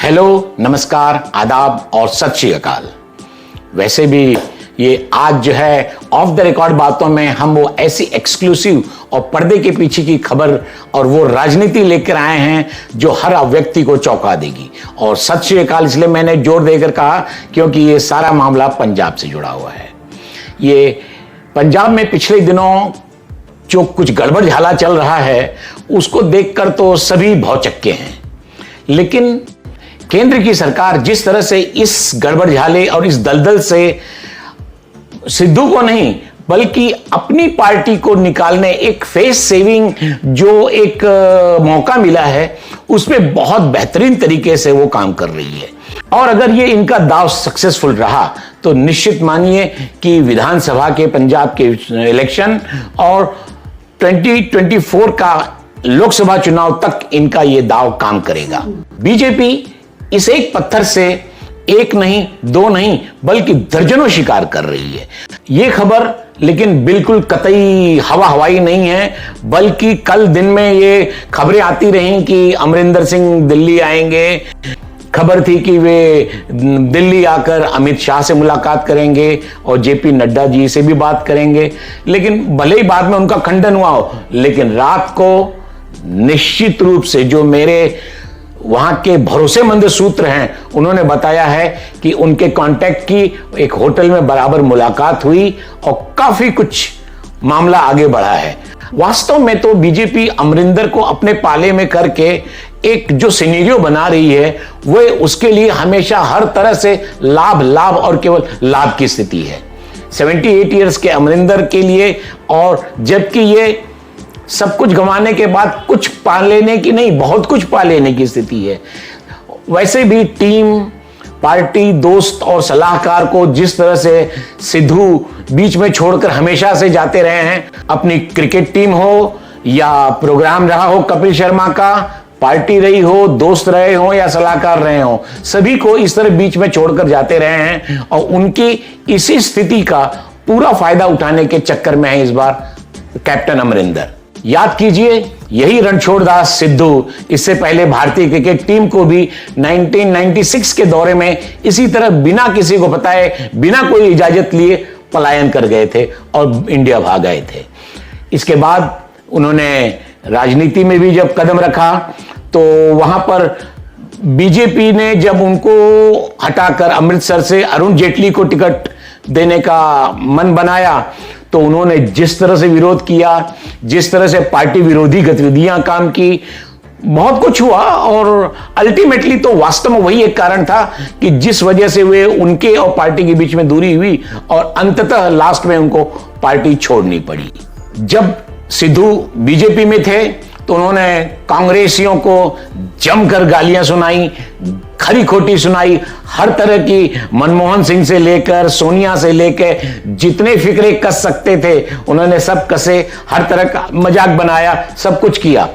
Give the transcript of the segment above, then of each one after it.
Hello, नमस्कार, आदाब और सत श्री अकाल। वैसे भी ये आज जो है ऑफ द रिकॉर्ड बातों में हम वो ऐसी एक्सक्लूसिव और पर्दे के पीछे की खबर और वो राजनीति लेकर आए हैं जो हर व्यक्ति को चौंका देगी। और सत श्री अकाल इसलिए मैंने जोर देकर कहा क्योंकि ये सारा मामला पंजाब से जुड़ा हुआ है। ये पंजाब में पिछले दिनों जो कुछ गड़बड़ झाला चल रहा है उसको देखकर तो सभी भौचक्के हैं, लेकिन केंद्र की सरकार जिस तरह से इस गड़बड़ झाले और इस दलदल से सिद्धू को नहीं बल्कि अपनी पार्टी को निकालने एक फेस सेविंग जो एक मौका मिला है उसमें बहुत बेहतरीन तरीके से वो काम कर रही है। और अगर ये इनका दांव सक्सेसफुल रहा तो निश्चित मानिए कि विधानसभा के पंजाब के इलेक्शन और 2024 का लोकसभा चुनाव तक इनका ये दांव काम करेगा। बीजेपी इस एक पत्थर से एक नहीं, दो नहीं, बल्कि दर्जनों शिकार कर रही है। यह खबर लेकिन बिल्कुल कतई हवाई नहीं है, बल्कि कल दिन में ये खबरें आती रहीं कि अमरिंदर सिंह दिल्ली आएंगे। खबर थी कि वे दिल्ली आकर अमित शाह से मुलाकात करेंगे और जेपी नड्डा जी से भी बात करेंगे, लेकिन भले ही बाद में उनका खंडन हुआ हो, लेकिन रात को निश्चित रूप से जो मेरे वहां के भरोसेमंद सूत्र हैं उन्होंने बताया है कि उनके कांटेक्ट की एक होटल में बराबर मुलाकात हुई और काफी कुछ मामला आगे बढ़ा है। वास्तव में तो बीजेपी अमरिंदर को अपने पाले में करके एक जो सिनेरियो बना रही है वो उसके लिए हमेशा हर तरह से लाभ और केवल लाभ की स्थिति है 78 इयर्स के अमरिंदर के लिए। और जबकि ये सब कुछ गंवाने के बाद कुछ पा लेने की नहीं, बहुत कुछ पा लेने की स्थिति है। वैसे भी टीम, पार्टी, दोस्त और सलाहकार को जिस तरह से सिद्धू बीच में छोड़कर हमेशा से जाते रहे हैं, अपनी क्रिकेट टीम हो या प्रोग्राम रहा हो कपिल शर्मा का, पार्टी रही हो, दोस्त रहे हो या सलाहकार रहे हो, सभी को इस तरह बीच में छोड़कर जाते रहे हैं और उनकी इसी स्थिति का पूरा फायदा उठाने के चक्कर में है इस बार कैप्टन अमरिंदर। याद कीजिए, यही रणछोड़दास सिद्धू इससे पहले भारतीय क्रिकेट टीम को भी 1996 के दौरे में इसी तरह बिना किसी को बताए, बिना कोई इजाजत लिए पलायन कर गए थे और इंडिया भाग गए थे। इसके बाद उन्होंने राजनीति में भी जब कदम रखा तो वहां पर बीजेपी ने जब उनको हटाकर अमृतसर से अरुण जेटली को टिकट देने का मन बनाया तो उन्होंने जिस तरह से विरोध किया, जिस तरह से पार्टी विरोधी गतिविधियां काम की, बहुत कुछ हुआ। और अल्टीमेटली तो वास्तव में वही एक कारण था कि जिस वजह से वे उनके और पार्टी के बीच में दूरी हुई और अंततः लास्ट में उनको पार्टी छोड़नी पड़ी। जब सिद्धू बीजेपी में थे तो उन्होंने कांग्रेसियों को जमकर गालियां सुनाई, खरी खोटी सुनाई, हर तरह की, मनमोहन सिंह से लेकर सोनिया से लेकर जितने फिक्रे कस सकते थे उन्होंने सब कसे, हर तरह का मजाक बनाया, सब कुछ किया।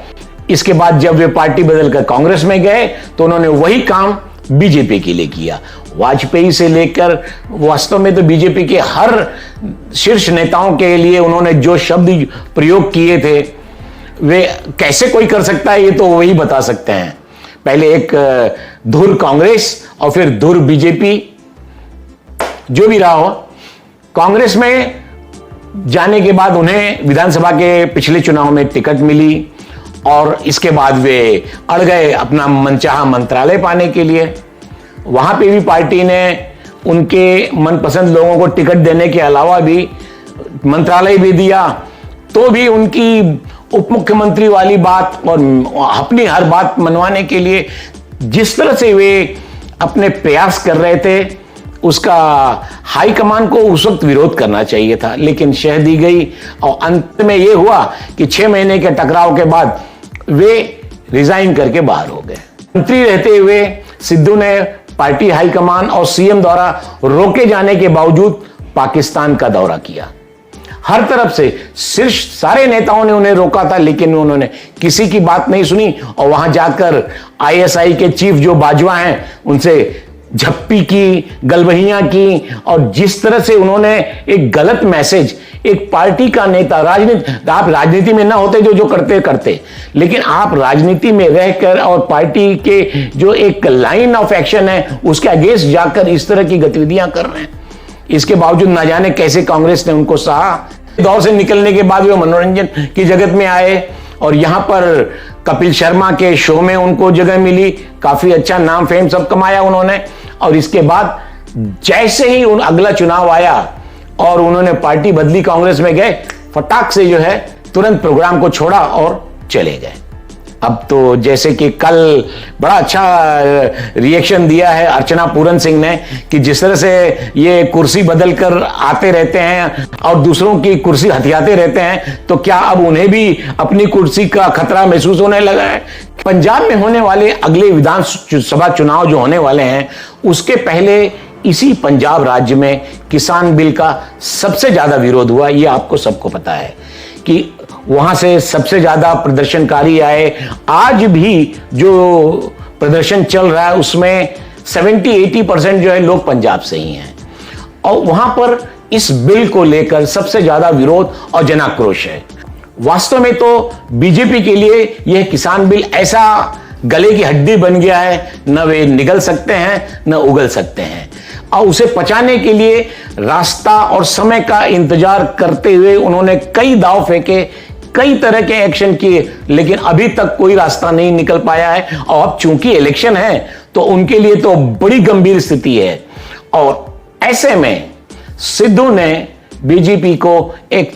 इसके बाद जब वे पार्टी बदलकर कांग्रेस में गए तो उन्होंने वही काम बीजेपी के लिए किया। वाजपेयी से लेकर वास्तव में तो बीजेपी के हर शीर्ष नेताओं के लिए उन्होंने जो शब्द प्रयोग किए थे वे कैसे कोई कर सकता है ये तो वही बता सकते हैं। पहले एक धुर कांग्रेस और फिर धुर बीजेपी, जो भी रहा हो। कांग्रेस में जाने के बाद उन्हें विधानसभा के पिछले चुनाव में टिकट मिली और इसके बाद वे अड़ गए अपना मनचाहा मंत्रालय पाने के लिए। वहां पे भी पार्टी ने उनके मनपसंद लोगों को टिकट देने के अलावा भी मंत्रालय भी दिया, तो भी उनकी उप मुख्यमंत्री वाली बात और अपनी हर बात मनवाने के लिए जिस तरह से वे अपने प्रयास कर रहे थे उसका हाईकमान को उस वक्त विरोध करना चाहिए था, लेकिन शह दी गई और अंत में यह हुआ कि 6 महीने के टकराव के बाद वे रिजाइन करके बाहर हो गए। मंत्री रहते हुए सिद्धू ने पार्टी हाईकमान और सीएम द्वारा रोके जाने के बावजूद पाकिस्तान का दौरा किया। हर तरफ से शीर्ष सारे नेताओं ने उन्हें रोका था, लेकिन उन्होंने किसी की बात नहीं सुनी और वहां जाकर आईएसआई के चीफ जो बाजवा हैं उनसे झप्पी की, गलबहियां की, और जिस तरह से उन्होंने एक गलत मैसेज, एक पार्टी का नेता, राजनीति, आप राजनीति में ना होते जो करते, लेकिन आप राजनीति में रहकर और पार्टी के जो एक लाइन ऑफ एक्शन है उसके अगेंस्ट जाकर इस तरह की गतिविधियां कर रहे हैं। इसके बावजूद ना जाने कैसे कांग्रेस ने उनको सहा। दौर से निकलने के बाद वो मनोरंजन की जगत में आए और यहां पर कपिल शर्मा के शो में उनको जगह मिली, काफी अच्छा नाम फेम सब कमाया उन्होंने। और इसके बाद जैसे ही अगला चुनाव आया और उन्होंने पार्टी बदली, कांग्रेस में गए, फटाक से जो है तुरंत प्रोग्राम को छोड़ा और चले गए। अब तो जैसे कि कल बड़ा अच्छा रिएक्शन दिया है अर्चना पूरन सिंह ने कि जिस तरह से ये कुर्सी बदल कर आते रहते हैं और दूसरों की कुर्सी हथियाते रहते हैं, तो क्या अब उन्हें भी अपनी कुर्सी का खतरा महसूस होने लगा है। पंजाब में होने वाले अगले विधानसभा चुनाव जो होने वाले हैं, उसके पहले इसी पंजाब राज्य में किसान बिल का सबसे ज्यादा विरोध हुआ। ये आपको सबको पता है कि वहां से सबसे ज्यादा प्रदर्शनकारी आए। आज भी जो प्रदर्शन चल रहा है उसमें 70-80% जो है लोग पंजाब से ही हैं, और वहां पर इस बिल को लेकर सबसे ज्यादा विरोध और जनाक्रोश है। वास्तव में तो बीजेपी के लिए यह किसान बिल ऐसा गले की हड्डी बन गया है, न वे निगल सकते हैं न उगल सकते हैं, और उसे पचाने के लिए रास्ता और समय का इंतजार करते हुए उन्होंने कई दांव फेंके, कई तरह के एक्शन किए, लेकिन अभी तक कोई रास्ता नहीं निकल पाया है। और अब चूंकि इलेक्शन है तो उनके लिए तो बड़ी गंभीर स्थिति है। और ऐसे में सिद्धू ने बीजेपी को एक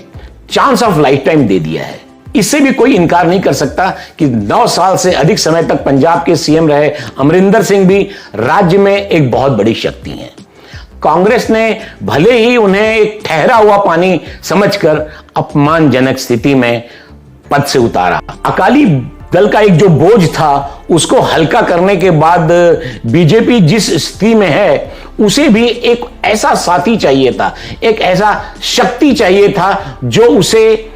चांस ऑफ लाइफ टाइम दे दिया है। इससे भी कोई इनकार नहीं कर सकता कि 9 साल से अधिक समय तक पंजाब के सीएम रहे अमरिंदर सिंह भी राज्य में एक बहुत बड़ी शक्ति हैं। कांग्रेस ने भले ही उन्हें एक ठहरा हुआ पानी समझकर अपमानजनक स्थिति में पद से उतारा। अकाली दल का एक जो बोझ था उसको हल्का करने के बाद बीजेपी जिस स्थिति में है, उसे भी एक ऐसा साथी चाहिए था, एक ऐसा शक्ति चाहिए था जो उसे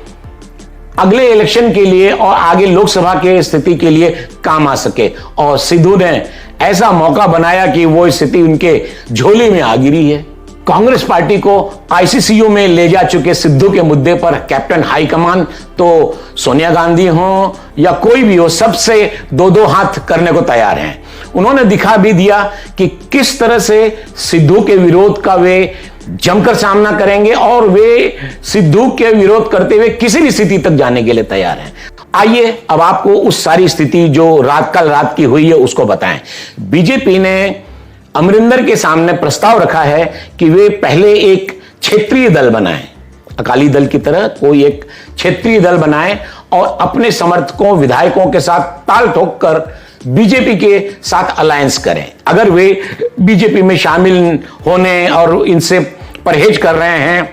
अगले इलेक्शन के लिए और आगे लोकसभा के स्थिति के लिए काम आ सके। और सिद्धू ने ऐसा मौका बनाया कि वो स्थिति उनके झोली में आ गिरी है। कांग्रेस पार्टी को आईसीसीयू में ले जा चुके सिद्धू के मुद्दे पर कैप्टन हाईकमान, तो सोनिया गांधी हो या कोई भी हो, सबसे 2-2 हाथ करने को तैयार हैं। उन्होंने दिखा भी दिया कि किस तरह से सिद्धू के विरोध का वे जमकर सामना करेंगे और वे सिद्धू के विरोध करते हुए किसी भी स्थिति तक जाने के लिए तैयार हैं। आइए अब आपको उस सारी स्थिति जो कल रात की हुई है उसको बताएं। बीजेपी ने अमरिंदर के सामने प्रस्ताव रखा है कि वे पहले एक क्षेत्रीय दल बनाएं, अकाली दल की तरह कोई एक क्षेत्रीय दल बनाएं और अपने समर्थकों, विधायकों के साथ ताल ठोक कर बीजेपी के साथ अलायंस करें। अगर वे बीजेपी में शामिल होने और इनसे परहेज कर रहे हैं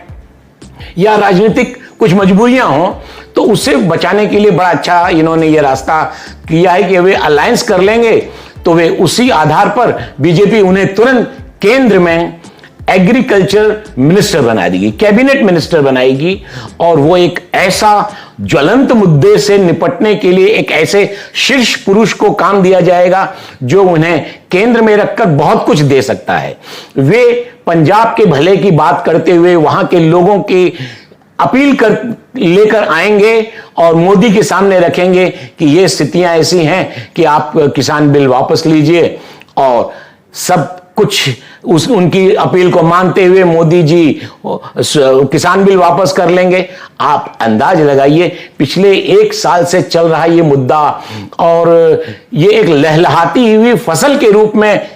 या राजनीतिक कुछ मजबूरियां हो, तो उससे बचाने के लिए बड़ा अच्छा इन्होंने ये रास्ता किया है कि वे अलायंस कर लेंगे, तो वे उसी आधार पर बीजेपी उन्हें तुरंत केंद्र में एग्रीकल्चर मिनिस्टर बना देगी, कैबिनेट मिनिस्टर बनाएगी, और वो एक ऐसा ज्वलंत मुद्दे से निपटने के लिए एक ऐसे शीर्ष पुरुष को काम दिया जाएगा जो उन्हें केंद्र में रखकर बहुत कुछ दे सकता है। वे पंजाब के भले की बात करते हुए वहां के लोगों की अपील कर लेकर आएंगे और मोदी के सामने रखेंगे कि ये स्थितियां ऐसी हैं कि आप किसान बिल वापस लीजिए, और सब कुछ उनकी अपील को मानते हुए मोदी जी किसान बिल वापस कर लेंगे। आप अंदाज लगाइए, पिछले 1 साल से चल रहा ये मुद्दा, और ये एक लहलहाती हुई फसल के रूप में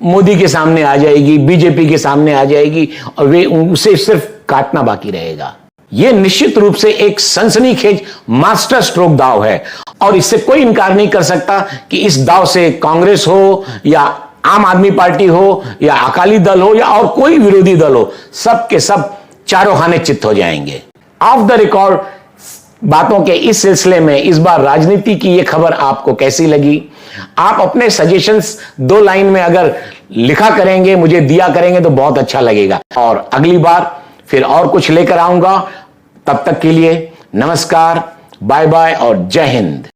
मोदी के सामने आ जाएगी, बीजेपी के सामने आ जाएगी, और वे उसे सिर्फ काटना बाकी रहेगा। यह निश्चित रूप से एक सनसनीखेज मास्टर स्ट्रोक दाव है, और इससे कोई इनकार नहीं कर सकता कि इस दाव से कांग्रेस हो या आम आदमी पार्टी हो या अकाली दल हो या और कोई विरोधी दल हो, सब के सब चारों खाने चित्त हो जाएंगे। ऑफ द रिकॉर्ड बातों के इस सिलसिले में इस बार राजनीति की यह खबर आपको कैसी लगी? आप अपने सजेशंस 2 लाइन में अगर लिखा करेंगे, मुझे दिया करेंगे, तो बहुत अच्छा लगेगा। और अगली बार फिर और कुछ लेकर आऊंगा। तब तक के लिए नमस्कार, बाय बाय और जय हिंद।